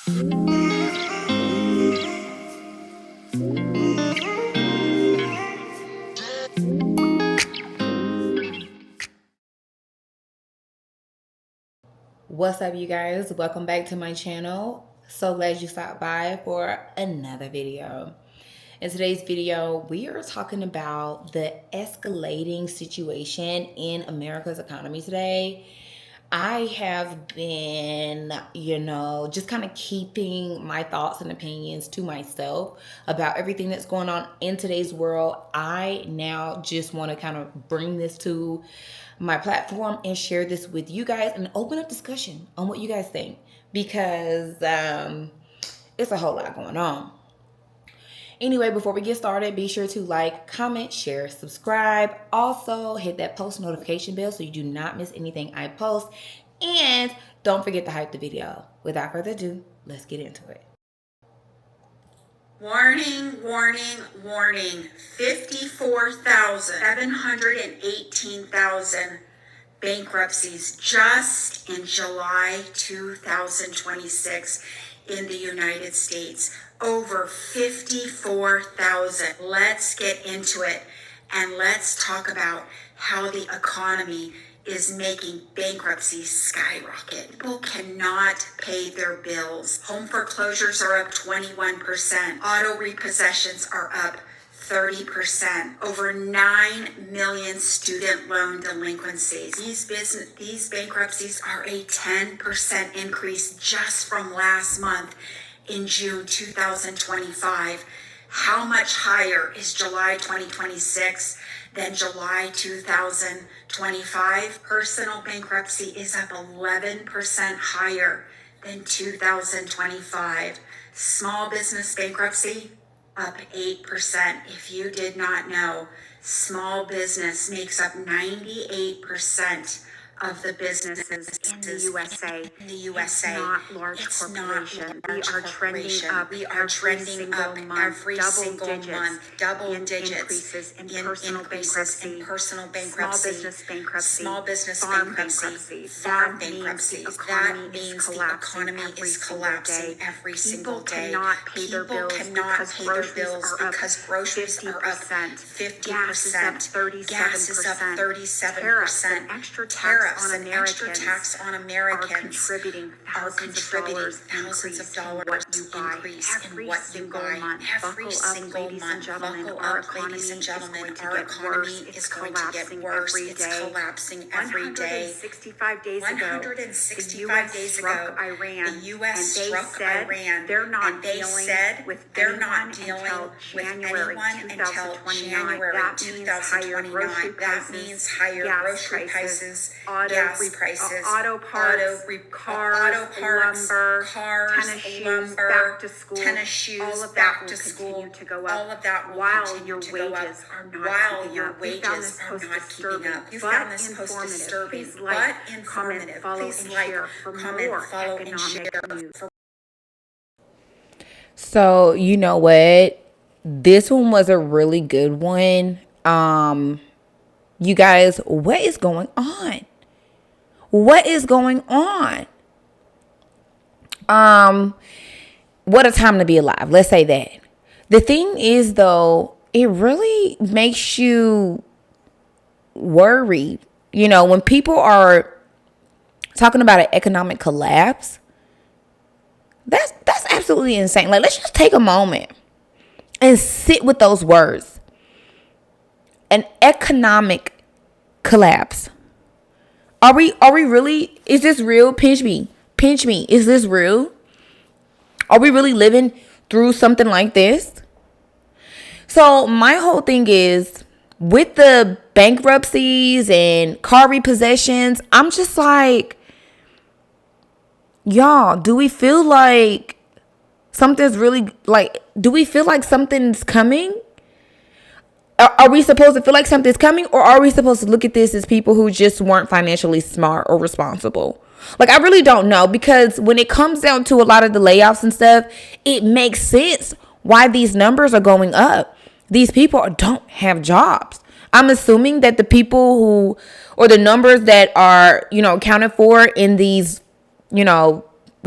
What's up, you guys? Welcome back to my channel. So glad you stopped by for another video. In today's video, we are talking about the escalating situation in America's economy today. I have been, just kind of keeping my thoughts and opinions to myself about everything that's going on in today's world. I now just want to kind of bring this to my platform and share this with you guys and open up discussion on what you guys think, because it's a whole lot going on. Anyway, before we get started, be sure to like, comment, share, subscribe. Also, hit that post notification bell so you do not miss anything I post. And don't forget to hype the video. Without further ado, let's get into it. Warning, warning, warning. 718,000 bankruptcies just in July 2026 in the United States. Over 54,000. Let's get into it and let's talk about how the economy is making bankruptcies skyrocket. People cannot pay their bills. Home foreclosures are up 21%. Auto repossessions are up 30%. Over 9 million student loan delinquencies. These bankruptcies are a 10% increase just from last month in June 2025. How much higher is July 2026 than July 2025? Personal bankruptcy is up 11% higher than 2025. Small business bankruptcy up 8%. If you did not know, small business makes up 98% of the businesses in the USA. It's not large corporation. We are trending up. Every single month. Double digits in personal bankruptcy. Small business bankruptcy. Farm bankruptcy. That means the economy is collapsing every single day. People cannot pay their bills because groceries are up 50%. Gas is up 37%. Tariffs and extra tax on Americans are contributing thousands of dollars increase in what you buy every single month. Buckle up, ladies and gentlemen. Our economy is going to get worse. It's collapsing every day. 165 days ago, the U.S. struck Iran, and they said they're not dealing with anyone until January 2029. That means higher grocery prices, gas prices, auto parts, lumber, cars, tennis shoes, back to school, all of that will continue to go up while your wages are not keeping up. You found this post disturbing but informative. Please like, comment, follow, and share. So, you know what? This one was a really good one. You guys, what is going on? What is going on? What a time to be alive. Let's say that. The thing is, though, it really makes you worried. You know, when people are talking about an economic collapse, that's absolutely insane. Like, let's just take a moment and sit with those words. An economic collapse. Are we really, is this real? Pinch me. Is this real? Are we really living through something like this? So my whole thing is, with the bankruptcies and car repossessions, I'm just like, y'all, do we feel like something's really, like, do we feel like something's coming? Are we supposed to feel like something's coming, or are we supposed to look at this as people who just weren't financially smart or responsible? Like, I really don't know, because when it comes down to a lot of the layoffs and stuff, it makes sense why these numbers are going up. These people don't have jobs. I'm assuming that the people who, or the numbers that are, accounted for in these,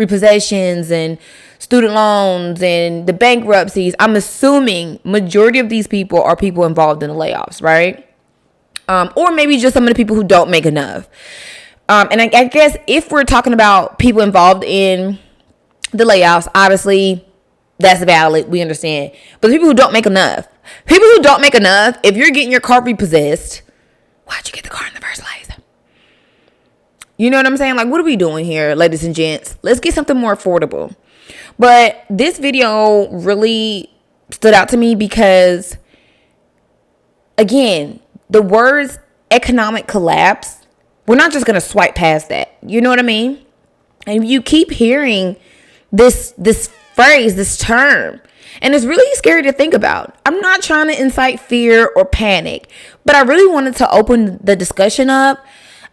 repossessions and student loans and the bankruptcies, I'm assuming majority of these people are people involved in the layoffs, right? Or maybe just some of the people who don't make enough. And I guess if we're talking about people involved in the layoffs, obviously that's valid. We understand. But the people who don't make enough, if you're getting your car repossessed, why'd you get the car in the first place? You know what I'm saying? Like, what are we doing here, ladies and gents? Let's get something more affordable. But this video really stood out to me because, again, the words economic collapse, we're not just going to swipe past that. You know what I mean? And you keep hearing this phrase, this term, and it's really scary to think about. I'm not trying to incite fear or panic, but I really wanted to open the discussion up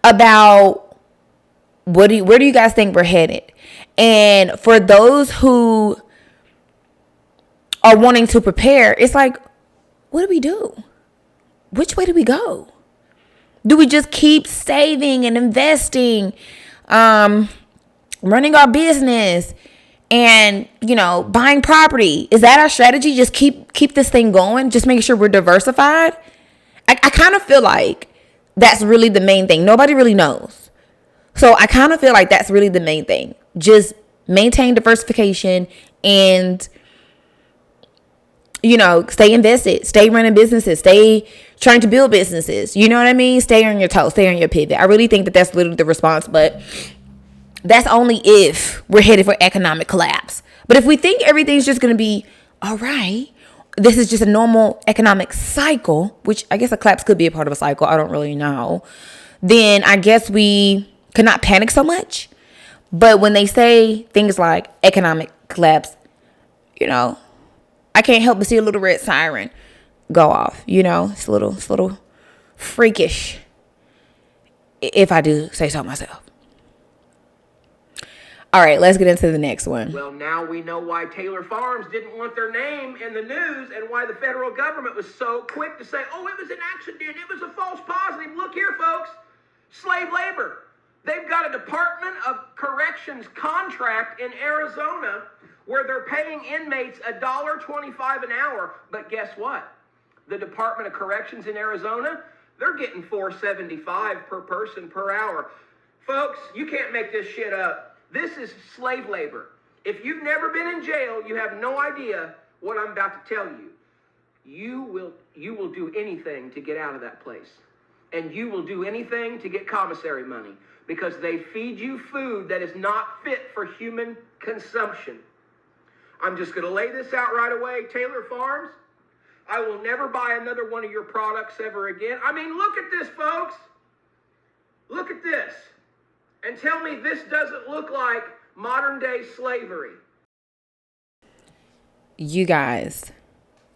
about where do you guys think we're headed? And for those who are wanting to prepare, it's like, what do we do? Which way do we go? Do we just keep saving and investing, running our business, and, buying property? Is that our strategy? Just keep this thing going? Just making sure we're diversified? I kind of feel like that's really the main thing. Nobody really knows. So I kind of feel like that's really the main thing. Just maintain diversification and, stay invested, stay running businesses, stay trying to build businesses. You know what I mean? Stay on your toes, stay on your pivot. I really think that that's literally the response, but that's only if we're headed for economic collapse. But if we think everything's just going to be all right, this is just a normal economic cycle, which I guess a collapse could be a part of a cycle. I don't really know. Then I guess we could not panic so much. But when they say things like economic collapse, I can't help but see a little red siren go off. It's a little freakish, if I do say so myself. All right, let's get into the next one. Well, now we know why Taylor Farms didn't want their name in the news and why the federal government was so quick to say, oh, it was an accident, it was a false positive. Look here, folks, slave labor. They've got a Department of Corrections contract in Arizona where they're paying inmates $1.25 an hour. But guess what? The Department of Corrections in Arizona, they're getting $4.75 per person per hour. Folks, you can't make this shit up. This is slave labor. If you've never been in jail, you have no idea what I'm about to tell you. You will do anything to get out of that place. And you will do anything to get commissary money because they feed you food that is not fit for human consumption. I'm just going to lay this out right away. Taylor Farms, I will never buy another one of your products ever again. I mean, look at this, folks. Look at this. And tell me this doesn't look like modern day slavery. You guys,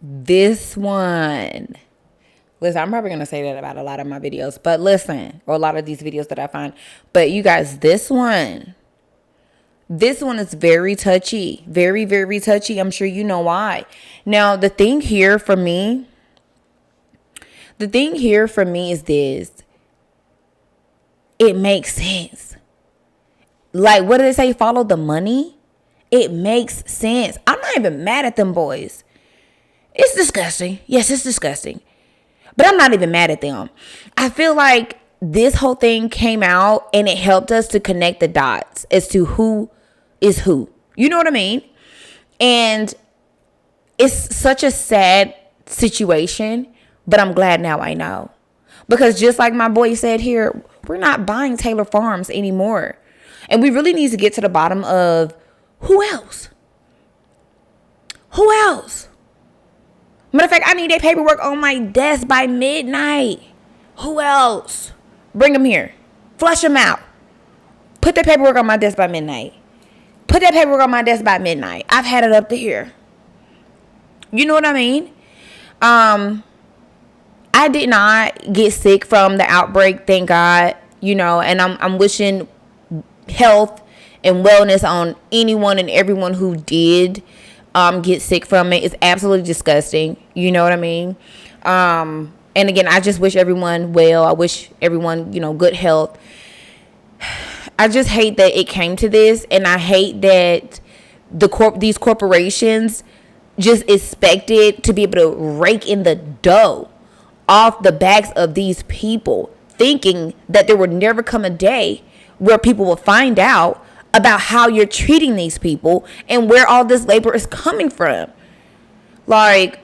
this one. Listen, I'm probably going to say that about a lot of my videos, but listen, or a lot of these videos that I find. But you guys, this one is very touchy. Very, very touchy. I'm sure you know why. Now, the thing here for me is this. It makes sense. Like, what do they say? Follow the money. It makes sense. I'm not even mad at them boys. It's disgusting. Yes, it's disgusting. But I'm not even mad at them. I feel like this whole thing came out and it helped us to connect the dots as to who is who. You know what I mean? And it's such a sad situation, but I'm glad now I know. Because just like my boy said here, we're not buying Taylor Farms anymore. And we really need to get to the bottom of who else? Who else? Matter of fact, I need that paperwork on my desk by midnight. Who else? Bring them here. Flush them out. Put that paperwork on my desk by midnight. Put that paperwork on my desk by midnight. I've had it up to here. You know what I mean? I did not get sick from the outbreak, thank God. And I'm wishing health and wellness on anyone and everyone who did get sick from it. It's absolutely disgusting. You know what I mean? And again, I just wish everyone well. I wish everyone, good health. I just hate that it came to this, and I hate that these corporations just expected to be able to rake in the dough off the backs of these people, thinking that there would never come a day where people will find out about how you're treating these people and where all this labor is coming from. Like,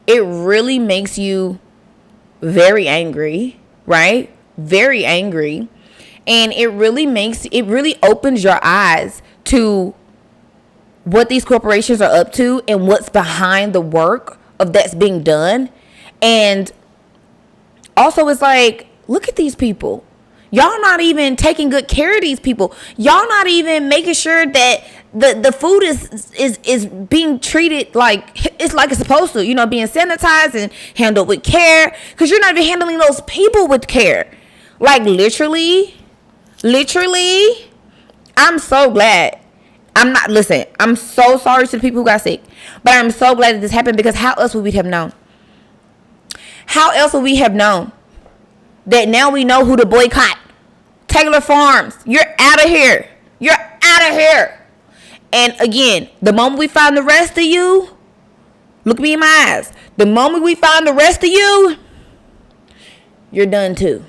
it really makes you very angry, right? Very angry. And it really opens your eyes to what these corporations are up to and what's behind the work of that's being done. And also, it's like, look at these people. Y'all not even taking good care of these people. Y'all not even making sure that the food is being treated like it's supposed to, being sanitized and handled with care, because you're not even handling those people with care. Like, literally, I'm so glad. I'm so sorry to the people who got sick, but I'm so glad that this happened, because how else would we have known? How else would we have known that now we know who to boycott? Taylor Farms, you're out of here. You're out of here. And again, the moment we find the rest of you, look me in my eyes. The moment we find the rest of you, you're done too.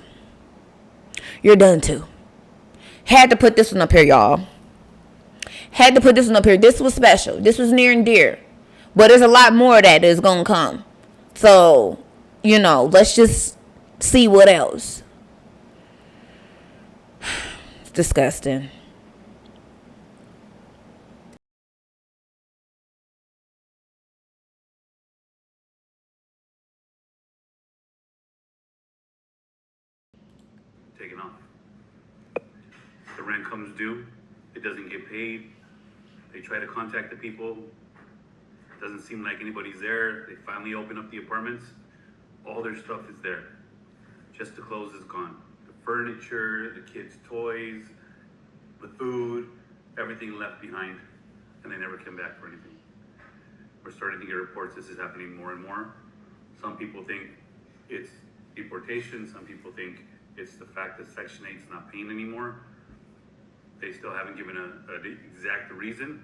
You're done too. Had to put this one up here, y'all. Had to put this one up here. This was special. This was near and dear. But there's a lot more of that that's going to come. So, let's just see what else. It's disgusting. Taken off. The rent comes due. It doesn't get paid. They try to contact the people. Doesn't seem like anybody's there. They finally open up the apartments. All their stuff is there. Just the clothes is gone. The furniture, the kids' toys, the food, everything left behind, and they never came back for anything. We're starting to get reports this is happening more and more. Some people think it's deportation. Some people think it's the fact that Section 8 is not paying anymore. They still haven't given an exact reason,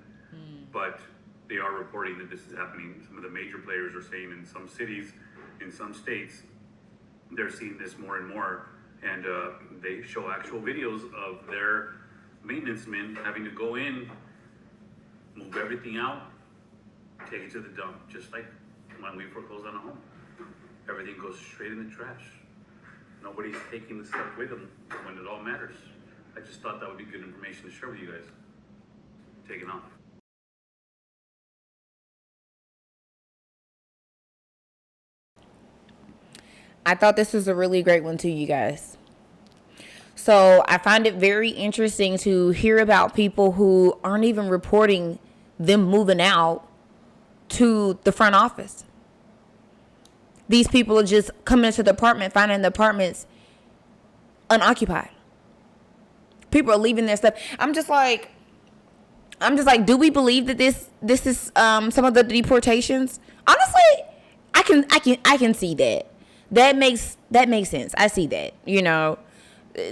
but they are reporting that this is happening. Some of the major players are saying in some cities, in some states, they're seeing this more and more, and they show actual videos of their maintenance men having to go in, move everything out, take it to the dump, just like when we foreclose on a home. Everything goes straight in the trash. Nobody's taking the stuff with them when it all matters. I just thought that would be good information to share with you guys. Taking off. I thought this was a really great one too, you guys. So I find it very interesting to hear about people who aren't even reporting them moving out to the front office. These people are just coming into the apartment, finding the apartments unoccupied. People are leaving their stuff. I'm just like, do we believe that this is some of the deportations? Honestly, I can see that. That makes sense. I see that.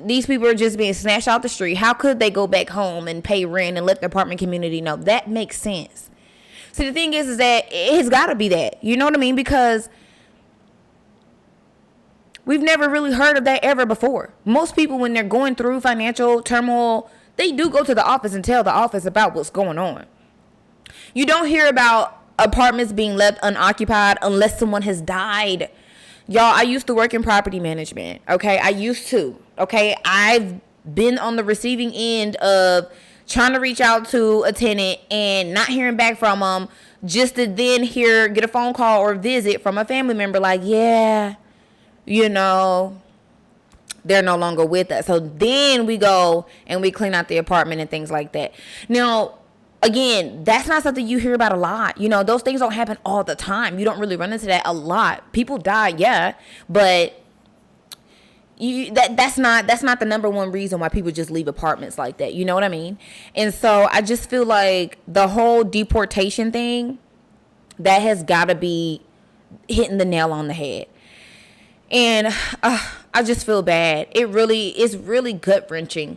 These people are just being snatched out the street. How could they go back home and pay rent and let the apartment community know? That makes sense. See, the thing is that it's got to be that. You know what I mean? Because we've never really heard of that ever before. Most people, when they're going through financial turmoil, they do go to the office and tell the office about what's going on. You don't hear about apartments being left unoccupied unless someone has died. Y'all, I used to work in property management. Okay, I used to. Okay, I've been on the receiving end of trying to reach out to a tenant and not hearing back from them, just to then get a phone call or visit from a family member like, yeah, they're no longer with us. So then we go and we clean out the apartment and things like that. Now, again, that's not something you hear about a lot. Those things don't happen all the time. You don't really run into that a lot. People die, yeah, but that's not the number one reason why people just leave apartments like that. You know what I mean? And so I just feel like the whole deportation thing, that has got to be hitting the nail on the head. And I just feel bad. It's really gut wrenching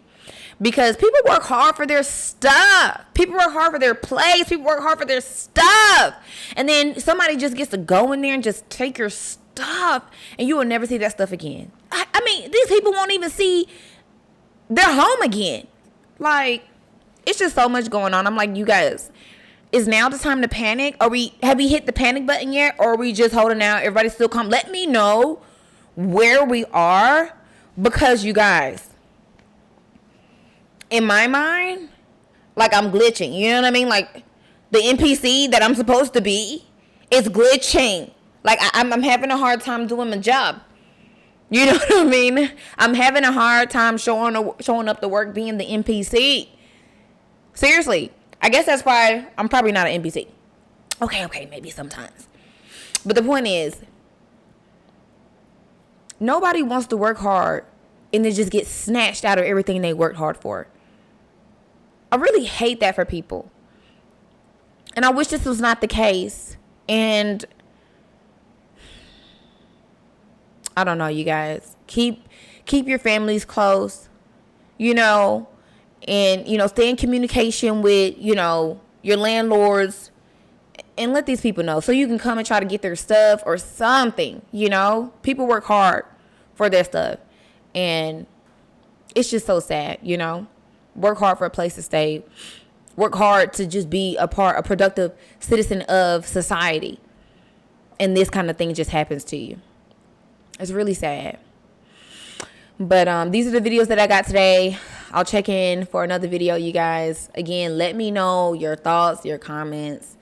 Because people work hard for their stuff. People work hard for their place. People work hard for their stuff. And then somebody just gets to go in there and just take your stuff. And you will never see that stuff again. I mean, these people won't even see their home again. Like, it's just so much going on. I'm like, you guys, is now the time to panic? Have we hit the panic button yet? Or are we just holding out? Everybody's still calm. Let me know where we are. Because you guys, in my mind, like I'm glitching. You know what I mean? Like the NPC that I'm supposed to be is glitching. Like I'm having a hard time doing my job. You know what I mean? I'm having a hard time showing up to work being the NPC. Seriously. I guess that's why I'm probably not an NPC. Okay, maybe sometimes. But the point is, nobody wants to work hard and then just get snatched out of everything they worked hard for. I really hate that for people. And I wish this was not the case. And I don't know, you guys. Keep your families close, you know, and, you know, stay in communication with, you know, your landlords and let these people know so you can come and try to get their stuff or something, you know. People work hard for their stuff. And it's just so sad, you know. Work hard for a place to stay. Work hard to just be a productive citizen of society. And this kind of thing just happens to you. It's really sad. But these are the videos that I got today. I'll check in for another video, you guys. Again, let me know your thoughts, your comments,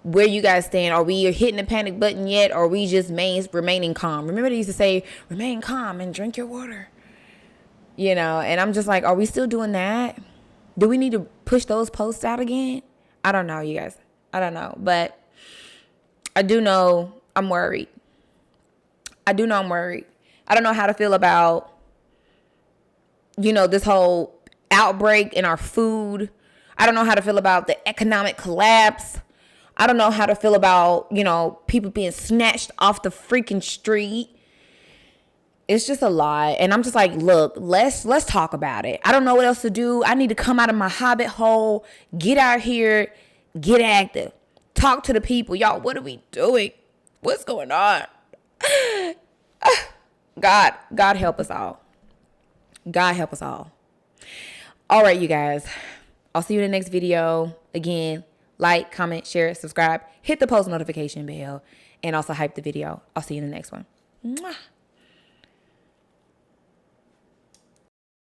where you guys stand. Are we hitting the panic button yet? Or are we just remaining calm? Remember they used to say, remain calm and drink your water. You know, and I'm just like, are we still doing that? Do we need to push those posts out again? I don't know, you guys. I don't know. But I do know I'm worried. I don't know how to feel about, you know, this whole outbreak in our food. I don't know how to feel about the economic collapse. I don't know how to feel about, you know, people being snatched off the freaking street. It's just a lot. And I'm just like, look, let's talk about it. I don't know what else to do. I need to come out of my hobbit hole, get out here, get active, talk to the people. Y'all, what are we doing? What's going on? God help us all. God help us all. All right, you guys. I'll see you in the next video. Again, like, comment, share, subscribe, hit the post notification bell, and also hype the video. I'll see you in the next one. Mwah.